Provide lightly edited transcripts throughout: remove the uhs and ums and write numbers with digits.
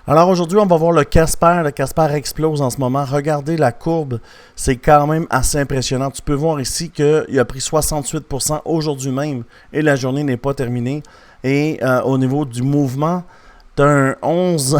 Alors aujourd'hui, on va voir le Casper. Le Casper explose en ce moment. Regardez la courbe, c'est quand même assez impressionnant. Tu peux voir ici qu'il a pris 68% aujourd'hui même et la journée n'est pas terminée. Et au niveau du mouvement, tu as un 11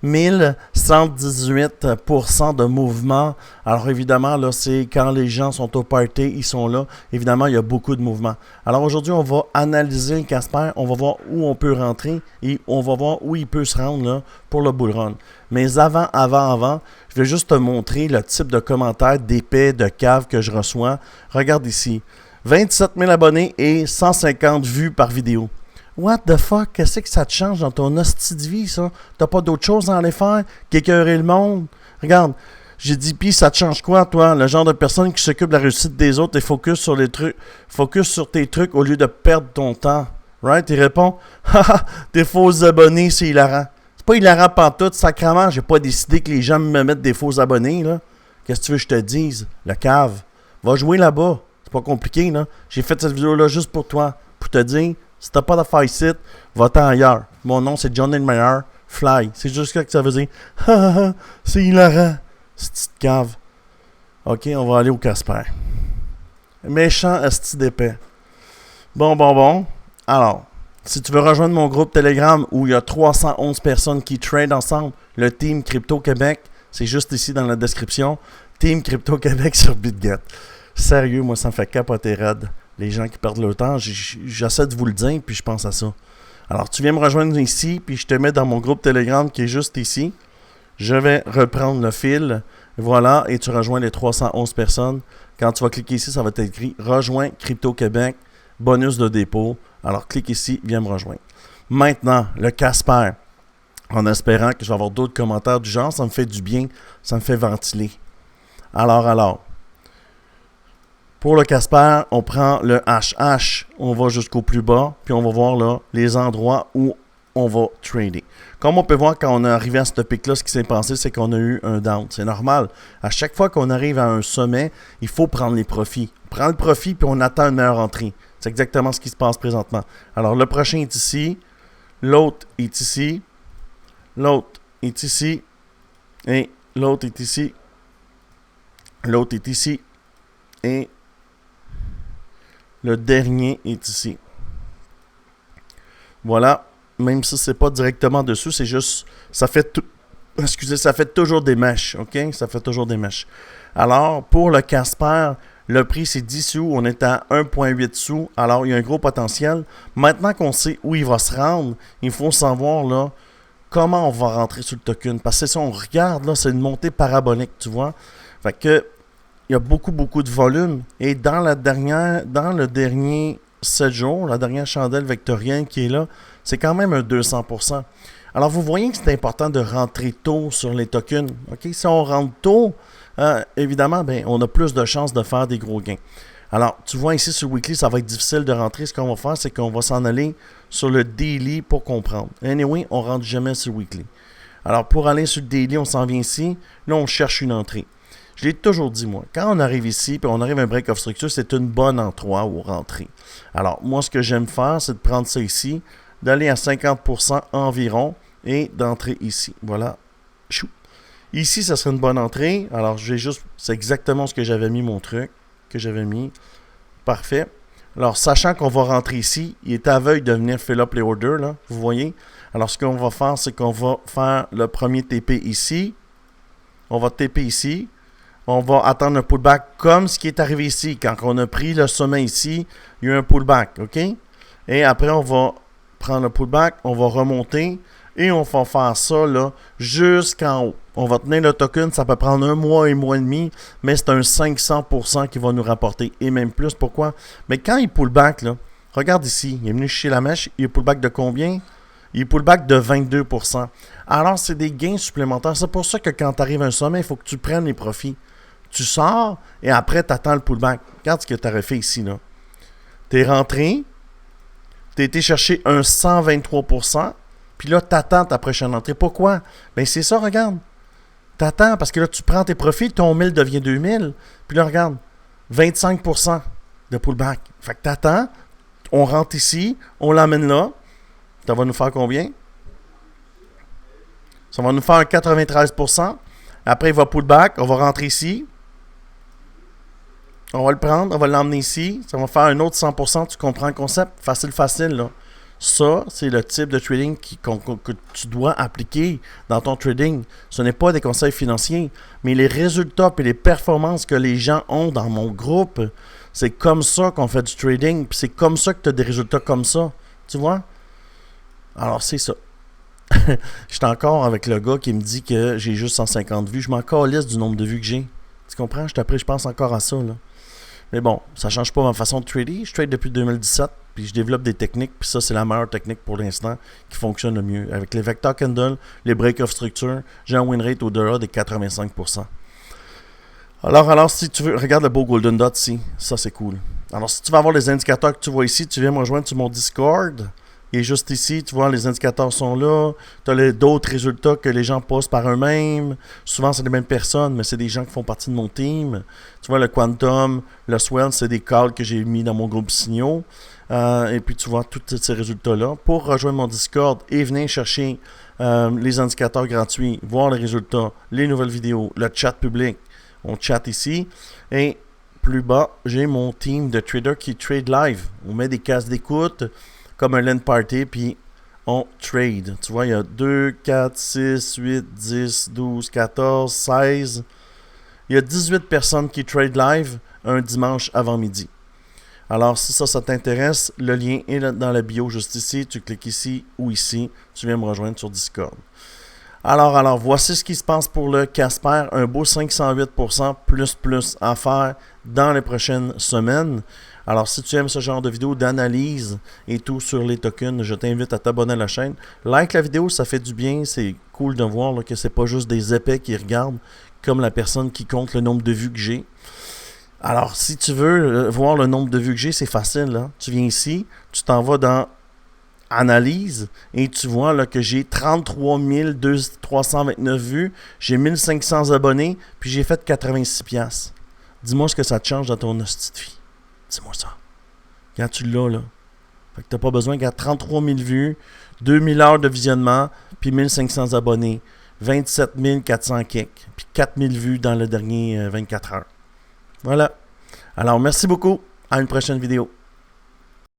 118% de mouvement. Alors évidemment, là, c'est quand les gens sont au party, ils sont là. Évidemment, il y a beaucoup de mouvement. Alors aujourd'hui, on va analyser le Casper. On va voir où on peut rentrer et on va voir où il peut se rendre là, pour le bull run. Mais avant, je vais juste te montrer le type de commentaires d'épais, de cave que je reçois. Regarde ici. 27 000 abonnés et 150 vues par vidéo. What the fuck? Qu'est-ce que ça te change dans ton hostie de vie, ça? T'as pas d'autre chose à aller faire qu'écœurer le monde? Regarde, j'ai dit, pis ça te change quoi, toi? Le genre de personne qui s'occupe de la réussite des autres et focus sur les trucs, focus sur tes trucs au lieu de perdre ton temps. Right? Il répond, haha, tes faux abonnés, c'est hilarant. C'est pas hilarant pantoute, sacrément, j'ai pas décidé que les gens me mettent des faux abonnés, là. Qu'est-ce que tu veux que je te dise? Le cave. Va jouer là-bas. C'est pas compliqué, là. J'ai fait cette vidéo-là juste pour toi, pour te dire, si t'as pas d'affaires ici, va-t'en ailleurs. Mon nom, c'est Johnny le meilleur. Fly. C'est juste ça que ça veut dire. C'est hilarant. C'est petite cave. Ok, on va aller au Casper. Méchant esti d'épais. Bon. Alors, si tu veux rejoindre mon groupe Telegram où il y a 311 personnes qui trade ensemble, le Team Crypto Québec, c'est juste ici dans la description. Team Crypto Québec sur BitGet. Sérieux, moi, ça me fait capoter raide. Les gens qui perdent leur temps, j'essaie de vous le dire, puis je pense à ça. Alors, tu viens me rejoindre ici, puis je te mets dans mon groupe Telegram qui est juste ici. Je vais reprendre le fil. Voilà, et tu rejoins les 311 personnes. Quand tu vas cliquer ici, ça va être écrit « Rejoins Crypto Québec, bonus de dépôt ». Alors, clique ici, viens me rejoindre. Maintenant, le Casper. En espérant que je vais avoir d'autres commentaires du genre, ça me fait du bien, ça me fait ventiler. Alors. Pour le Casper, on prend le HH, on va jusqu'au plus bas, puis on va voir là les endroits où on va trader. Comme on peut voir quand on est arrivé à ce pic-là, ce qui s'est passé, c'est qu'on a eu un down. C'est normal. À chaque fois qu'on arrive à un sommet, il faut prendre les profits. On prend le profit, puis on attend une meilleure entrée. C'est exactement ce qui se passe présentement. Alors, le prochain est ici, l'autre est ici, l'autre est ici, et l'autre est ici, l'autre est ici, et le dernier est ici. Voilà. Même si c'est pas directement dessus, c'est juste... Ça fait toujours des mèches. OK? Ça fait toujours des mèches. Alors, pour le Casper, le prix, c'est 10 sous. On est à 1,8 sous. Alors, il y a un gros potentiel. Maintenant qu'on sait où il va se rendre, il faut savoir, là, comment on va rentrer sur le token. Parce que si on regarde, là, c'est une montée parabolique, tu vois? Fait que... Il y a beaucoup de volume. Et dans le dernier 7 jours, la dernière chandelle vectorienne qui est là, c'est quand même un 200%. Alors, vous voyez que c'est important de rentrer tôt sur les tokens. Okay? Si on rentre tôt, évidemment, on a plus de chances de faire des gros gains. Alors, tu vois ici sur Weekly, ça va être difficile de rentrer. Ce qu'on va faire, c'est qu'on va s'en aller sur le Daily pour comprendre. Anyway, on ne rentre jamais sur Weekly. Alors, pour aller sur le Daily, on s'en vient ici. Là, on cherche une entrée. Je l'ai toujours dit, moi, quand on arrive ici, puis on arrive à un break of structure, c'est une bonne endroit où rentrer. Alors, moi, ce que j'aime faire, c'est de prendre ça ici, d'aller à 50% environ et d'entrer ici. Voilà. Chou. Ici, ça serait une bonne entrée. Alors, c'est exactement ce que j'avais mis, mon truc, que j'avais mis. Parfait. Alors, sachant qu'on va rentrer ici, il est aveugle de venir fill up les orders, là, vous voyez. Alors, ce qu'on va faire, c'est qu'on va faire le premier TP ici. On va TP ici. On va attendre un pullback comme ce qui est arrivé ici. Quand on a pris le sommet ici, il y a eu un pullback, OK? Et après, on va prendre le pullback, on va remonter et on va faire ça là jusqu'en haut. On va tenir le token, ça peut prendre un mois et demi, mais c'est un 500% qui va nous rapporter et même plus. Pourquoi? Mais quand il pullback, là, regarde ici, il est venu chez la mèche, il pullback de combien? Il pullback de 22%. Alors, c'est des gains supplémentaires. C'est pour ça que quand tu arrives à un sommet, il faut que tu prennes les profits. Tu sors et après, tu attends le pullback. Regarde ce que tu aurais fait ici. Tu es rentré, tu as été chercher un 123%, puis là, tu attends ta prochaine entrée. Pourquoi? Bien, c'est ça, regarde. Tu attends parce que là, tu prends tes profits, ton 1000 devient 2000, puis là, regarde, 25% de pullback. Fait que tu attends, on rentre ici, on l'amène là. Ça va nous faire combien? Ça va nous faire un 93%. Après, il va pull back. On va rentrer ici. On va le prendre. On va l'emmener ici. Ça va faire un autre 100%. Tu comprends le concept? Facile, facile, là. Ça, c'est le type de trading que tu dois appliquer dans ton trading. Ce n'est pas des conseils financiers, mais les résultats et les performances que les gens ont dans mon groupe, c'est comme ça qu'on fait du trading. Puis c'est comme ça que tu as des résultats comme ça. Tu vois? Alors, c'est ça. J'étais encore avec le gars qui me dit que j'ai juste 150 vues. Je m'en calisse du nombre de vues que j'ai. Tu comprends? Je pense encore à ça, là. Mais bon, ça ne change pas ma façon de trader. Je trade depuis 2017, puis je développe des techniques, puis ça, c'est la meilleure technique pour l'instant qui fonctionne le mieux. Avec les vector candles, les break-off structure, j'ai un win rate au-delà des 85%. Alors, si tu veux, regarde le beau Golden Dot ici. Ça, c'est cool. Alors, si tu veux avoir les indicateurs que tu vois ici, tu viens me rejoindre sur mon Discord. Il est juste ici, tu vois, les indicateurs sont là. Tu as d'autres résultats que les gens postent par eux-mêmes. Souvent, c'est les mêmes personnes, mais c'est des gens qui font partie de mon team. Tu vois, le Quantum, le Swell, c'est des calls que j'ai mis dans mon groupe Signaux. Et puis, tu vois tous ces résultats-là. Pour rejoindre mon Discord et venir chercher les indicateurs gratuits, voir les résultats, les nouvelles vidéos, le chat public. On chatte ici. Et plus bas, j'ai mon team de traders qui trade live. On met des cases d'écoute comme un LAN party, puis on trade. Tu vois, il y a 2, 4, 6, 8, 10, 12, 14, 16. Il y a 18 personnes qui trade live un dimanche avant midi. Alors, si ça t'intéresse, le lien est dans la bio juste ici. Tu cliques ici ou ici. Tu viens me rejoindre sur Discord. Alors, voici ce qui se passe pour le Casper. Un beau 508% plus à faire dans les prochaines semaines. Alors, si tu aimes ce genre de vidéo d'analyse et tout sur les tokens, je t'invite à t'abonner à la chaîne. Like la vidéo, ça fait du bien. C'est cool de voir là, que c'est pas juste des épais qui regardent comme la personne qui compte le nombre de vues que j'ai. Alors, si tu veux voir le nombre de vues que j'ai, c'est facile. Là. Tu viens ici, tu t'en vas dans Analyse et tu vois là, que j'ai 33 329 vues, j'ai 1500 abonnés, puis j'ai fait 86$. Dis-moi ce que ça te change dans ton hostie de vie. Dis-moi ça. Quand tu l'as, là. Fait que t'as pas besoin qu'il y ait 33 000 vues, 2000 heures de visionnement, puis 1500 abonnés, 27 400 kicks, puis 4000 vues dans le dernier 24 heures. Voilà. Alors, merci beaucoup. À une prochaine vidéo.